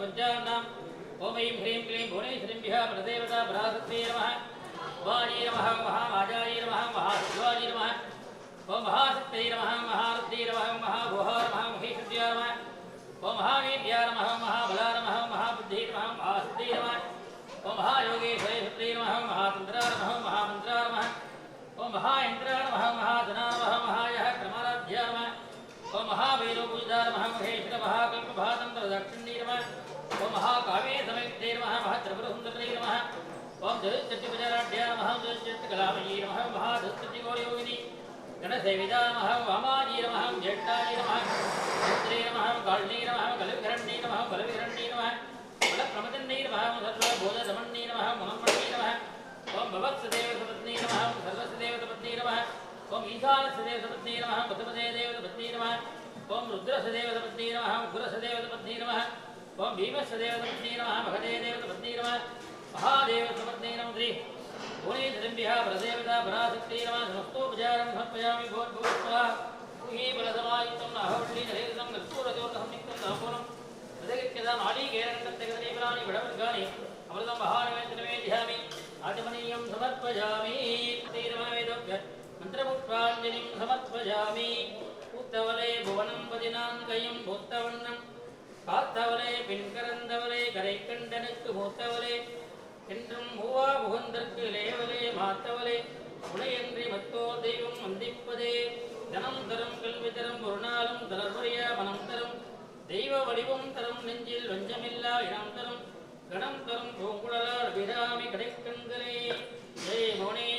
पंचानाम् ओम ऐं ह्रीं क्लीं भुवनेश्वरीभ्यः प्रदेवता पराशक्त्यै नमः वाणी नमः महामाजायै नमः महाशिवायै नमः ओम महाशक्त्यै नमः महारुद्रै नमः महाभुहाय नमः महेश्वर्याय नमः ओम महावीर्याय नमः महाबलाय नमः महाबुद्धै नमः महासिद्ध्यै नमः ओम महायोगेश्वरेश्वर्यै नमः महातन्त्राय नमः महामन्त्राय नमः ओम महाइन्द्राय नमः महाधनाय नमः महायः क्रमाराध्याय नमः ओम महावीरोपूजिताय नमः महेश्वर महाकल्पभातन्त्रदक्षिण्यै नमः ओम महाकाव्ये समेत्यै नमः महात्रिपुरसुन्दर्यै नमः ओम जगच्चट्टिपचाराढ्याय नमः जगच्चट्टिकलामयी नमः महाधुस्तटिगोयोगिनी गणसेविताय नमः वामायै नमः ज्येष्ठायै नमः पुत्रे नमः कालिन्यै नमः कलविहरण्यै नमः बलविहरण्यै नमः बलप्रमदन्यै नमः सर्वभूतदमन्यै नमः मनोन्मन्यै नमः ओम भवत्सदेवसपत्न्यै नमः सर्वसदेवसपत्न्यै नमः ओम ईशानसदेवसपत्न्यै नमः पद्मदेवसपत्न्यै नमः ओम रुद्रसदेवसपत्न्यै नमः उग्रसदेवसपत्न्यै नमः ओम भीमसदेवसपत्न्यै नमः महदेवसपत्न्यै नमः महादेवसपत्न्यै नमः श्री भुवनेश्वरीभ्यः प्रदेवता पराशक्त्यै नमः समस्तोपचारं समर्पयामि भूर्भुवस्सुवः तुही बलसमायुक्तं नाहवल्लीनरेतं कर्पूरजोतसंयुक्तं दापूर्णं हृदयक्यदा नाडीकेरकण्ठगदनीपराणि बडवर्गाणि अमृतं महानवेद्यमेध्यामि आचमनीयं समर्पयामि तीर्मावेदोभ्य मन्त्रपुष्पाञ्जलिं समर्पयामि उत्तवले भुवनं पदिनाङ्कयं भूतवर्णं காத்தவளே பின்கரந்தவளே கரைக்கண்டனுக்கு மூத்தவளே என்றும் மூவா முகந்தற்கு லேவலே மாத்தவளே உனையன்றி மத்தோ தெய்வம் வந்திப்பதே தனம் தரும் கல்வி தரும் ஒரு நாளும் தளர்வறிய மனம் தரும் தெய்வ வடிவம் தரும் நெஞ்சில் வஞ்சமில்லா இனம் தரும் கணம் தரும் பூங்குழலார் விராமி கடைக்கண்களே ஜெய் மௌனே